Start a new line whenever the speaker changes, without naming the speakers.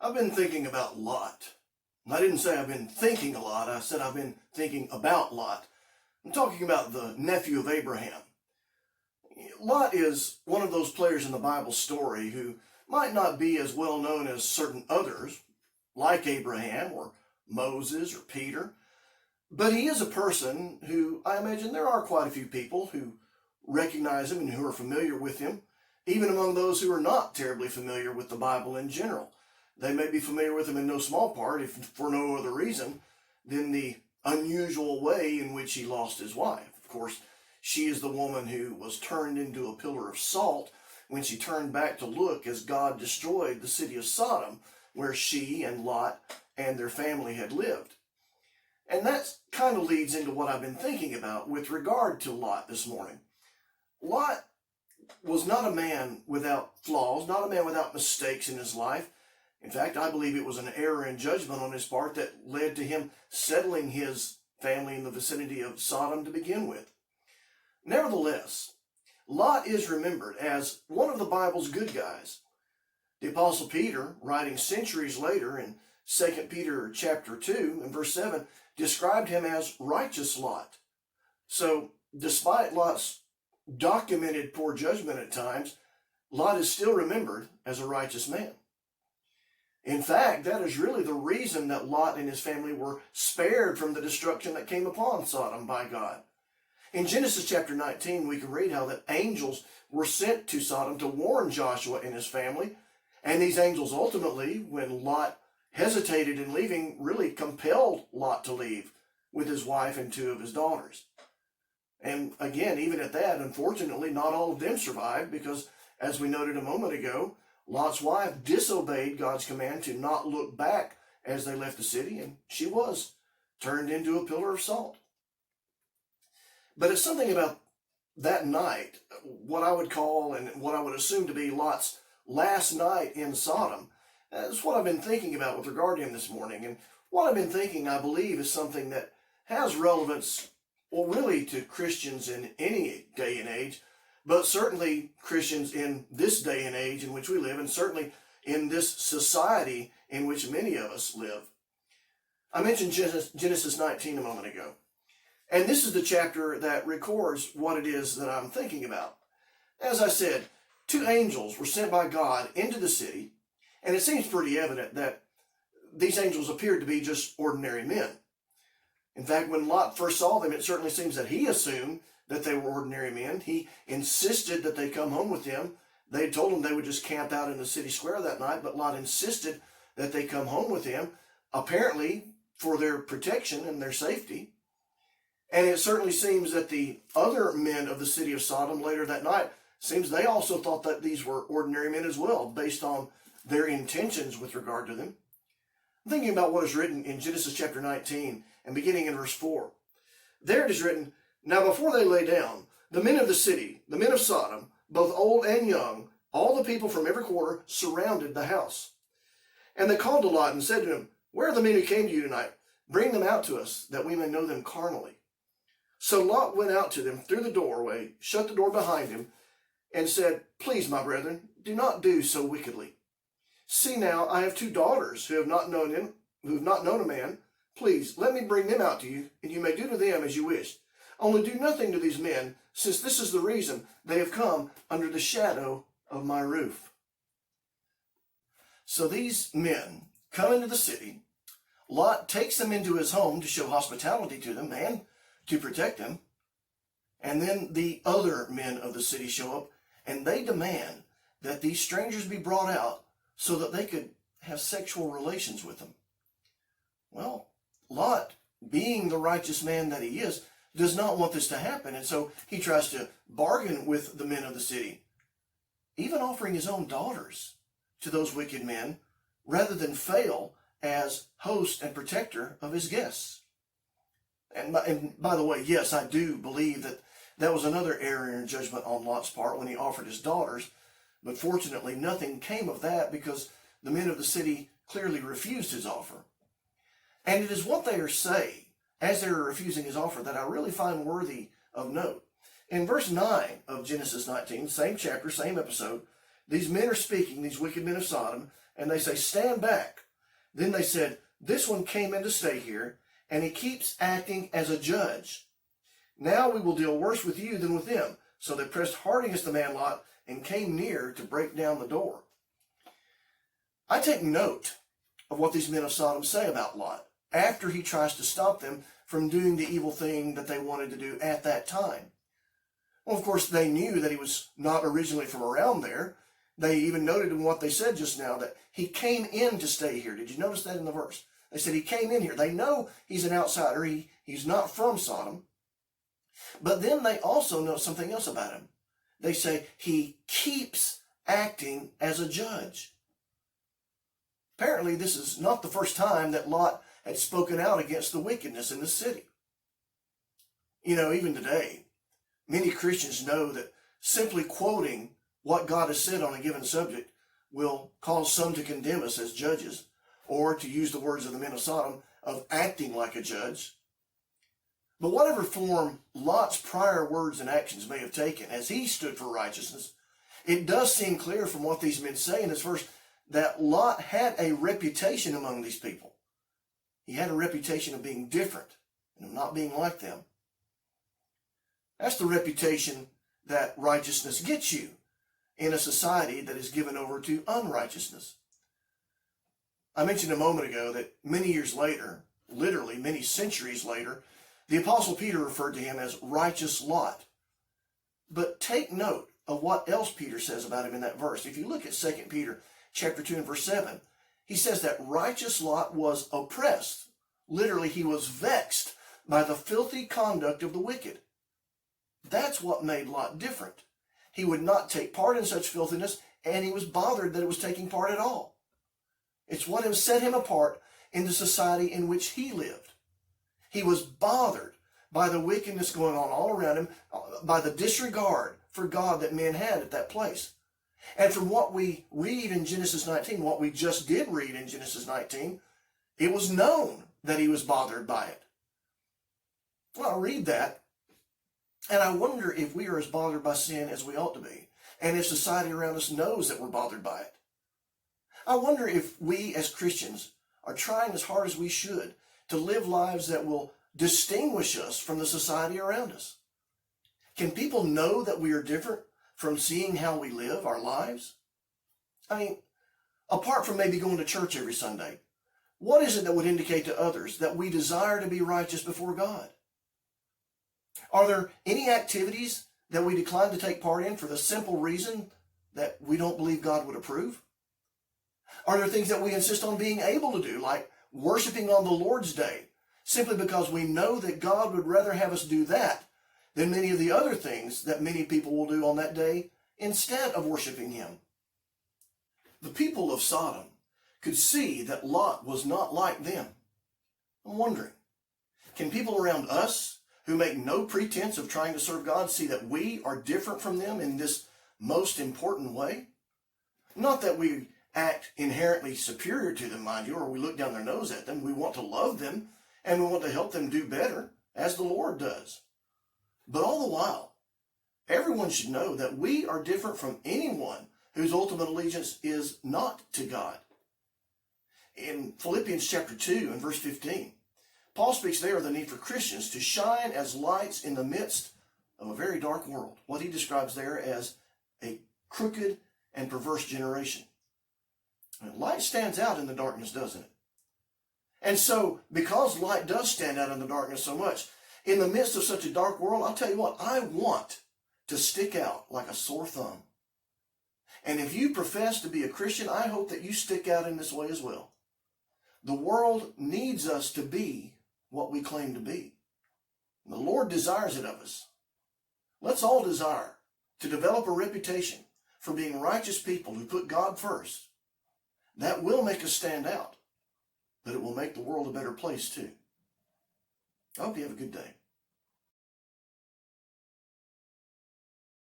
I've been thinking about Lot. I didn't say I've been thinking a lot, I said I've been thinking about Lot. I'm talking about the nephew of Abraham. Lot is one of those players in the Bible story who might not be as well known as certain others, like Abraham or Moses or Peter, but he is a person who I imagine there are quite a few people who recognize him and who are familiar with him, even among those who are not terribly familiar with the Bible in general. They may be familiar with him in no small part, if for no other reason than the unusual way in which he lost his wife. Of course, she is the woman who was turned into a pillar of salt when she turned back to look as God destroyed the city of Sodom, where she and Lot and their family had lived. And that kind of leads into what I've been thinking about with regard to Lot this morning. Lot was not a man without flaws, not a man without mistakes in his life. In fact, I believe it was an error in judgment on his part that led to him settling his family in the vicinity of Sodom to begin with. Nevertheless, Lot is remembered as one of the Bible's good guys. The Apostle Peter, writing centuries later in 2 Peter chapter 2 and verse 7, described him as righteous Lot. So, despite Lot's documented poor judgment at times, Lot is still remembered as a righteous man. In fact, that is really the reason that Lot and his family were spared from the destruction that came upon Sodom by God. In Genesis chapter 19, we can read how that angels were sent to Sodom to warn Joshua and his family, and these angels ultimately, when Lot hesitated in leaving, really compelled Lot to leave with his wife and two of his daughters. And again, even at that, unfortunately, not all of them survived because, as we noted a moment ago, Lot's wife disobeyed God's command to not look back as they left the city, and she was turned into a pillar of salt. But it's something about that night, what I would call and what I would assume to be Lot's last night in Sodom. That's what I've been thinking about with regard to him this morning. And what I've been thinking, I believe, is something that has relevance, well, really to Christians in any day and age, but certainly Christians in this day and age in which we live, and certainly in this society in which many of us live. I mentioned Genesis 19 a moment ago, and this is the chapter that records what it is that I'm thinking about. As I said, two angels were sent by God into the city, and it seems pretty evident that these angels appeared to be just ordinary men. In fact, when Lot first saw them, it certainly seems that he assumed that they were ordinary men. He insisted that they come home with him. They had told him they would just camp out in the city square that night, but Lot insisted that they come home with him, apparently for their protection and their safety. And it certainly seems that the other men of the city of Sodom later that night, seems they also thought that these were ordinary men as well, based on their intentions with regard to them. I'm thinking about what is written in Genesis chapter 19 and beginning in verse 4. There it is written, "Now before they lay down, the men of the city, the men of Sodom, both old and young, all the people from every quarter, surrounded the house. And they called to Lot and said to him, 'Where are the men who came to you tonight? Bring them out to us, that we may know them carnally.' So Lot went out to them through the doorway, shut the door behind him, and said, 'Please, my brethren, do not do so wickedly. See now, I have two daughters who have not known a man. Please, let me bring them out to you, and you may do to them as you wish. Only do nothing to these men, since this is the reason they have come under the shadow of my roof.'" So these men come into the city. Lot takes them into his home to show hospitality to them and to protect them. And then the other men of the city show up, and they demand that these strangers be brought out so that they could have sexual relations with them. Well, Lot, being the righteous man that he is, does not want this to happen, and so he tries to bargain with the men of the city, even offering his own daughters to those wicked men, rather than fail as host and protector of his guests. And by the way, yes, I do believe that was another error in judgment on Lot's part when he offered his daughters, but fortunately nothing came of that because the men of the city clearly refused his offer. And it is what they are saying as they are refusing his offer that I really find worthy of note. In verse 9 of Genesis 19, same chapter, same episode, these men are speaking, these wicked men of Sodom, and they say, stand back. Then they said, this one came in to stay here, and he keeps acting as a judge. Now we will deal worse with you than with them. So they pressed hard against the man Lot and came near to break down the door. I take note of what these men of Sodom say about Lot after he tries to stop them from doing the evil thing that they wanted to do at that time. Well, of course, they knew that he was not originally from around there. They even noted in what they said just now that he came in to stay here. Did you notice that in the verse? They said he came in here. They know he's an outsider. He's not from Sodom. But then they also know something else about him. They say he keeps acting as a judge. Apparently, this is not the first time that Lot had spoken out against the wickedness in the city. You know, even today, many Christians know that simply quoting what God has said on a given subject will cause some to condemn us as judges, or, to use the words of the men of Sodom, of acting like a judge. But whatever form Lot's prior words and actions may have taken as he stood for righteousness, it does seem clear from what these men say in this verse that Lot had a reputation among these people. He had a reputation of being different and of not being like them. That's the reputation that righteousness gets you in a society that is given over to unrighteousness. I mentioned a moment ago that many years later, literally many centuries later, the Apostle Peter referred to him as righteous Lot. But take note of what else Peter says about him in that verse. If you look at 2 Peter chapter 2 and verse 7, he says that righteous Lot was oppressed. Literally, he was vexed by the filthy conduct of the wicked. That's what made Lot different. He would not take part in such filthiness, and he was bothered that it was taking part at all. It's what has set him apart in the society in which he lived. He was bothered by the wickedness going on all around him, by the disregard for God that men had at that place. And from what we read in Genesis 19, what we just did read in Genesis 19, it was known that he was bothered by it. Well, I read that, and I wonder if we are as bothered by sin as we ought to be, and if society around us knows that we're bothered by it. I wonder if we as Christians are trying as hard as we should to live lives that will distinguish us from the society around us. Can people know that we are different from seeing how we live our lives? I mean, apart from maybe going to church every Sunday, what is it that would indicate to others that we desire to be righteous before God? Are there any activities that we decline to take part in for the simple reason that we don't believe God would approve? Are there things that we insist on being able to do, like worshiping on the Lord's Day, simply because we know that God would rather have us do that than many of the other things that many people will do on that day instead of worshiping Him? The people of Sodom could see that Lot was not like them. I'm wondering, can people around us who make no pretense of trying to serve God see that we are different from them in this most important way? Not that we act inherently superior to them, mind you, or we look down their nose at them. We want to love them, and we want to help them do better, as the Lord does. But all the while, everyone should know that we are different from anyone whose ultimate allegiance is not to God. In Philippians chapter 2 and verse 15, Paul speaks there of the need for Christians to shine as lights in the midst of a very dark world, what he describes there as a crooked and perverse generation. And light stands out in the darkness, doesn't it? And so, because light does stand out in the darkness so much, in the midst of such a dark world, I'll tell you what, I want to stick out like a sore thumb. And if you profess to be a Christian, I hope that you stick out in this way as well. The world needs us to be what we claim to be. The Lord desires it of us. Let's all desire to develop a reputation for being righteous people who put God first. That will make us stand out, but it will make the world a better place too. I hope you have a good day.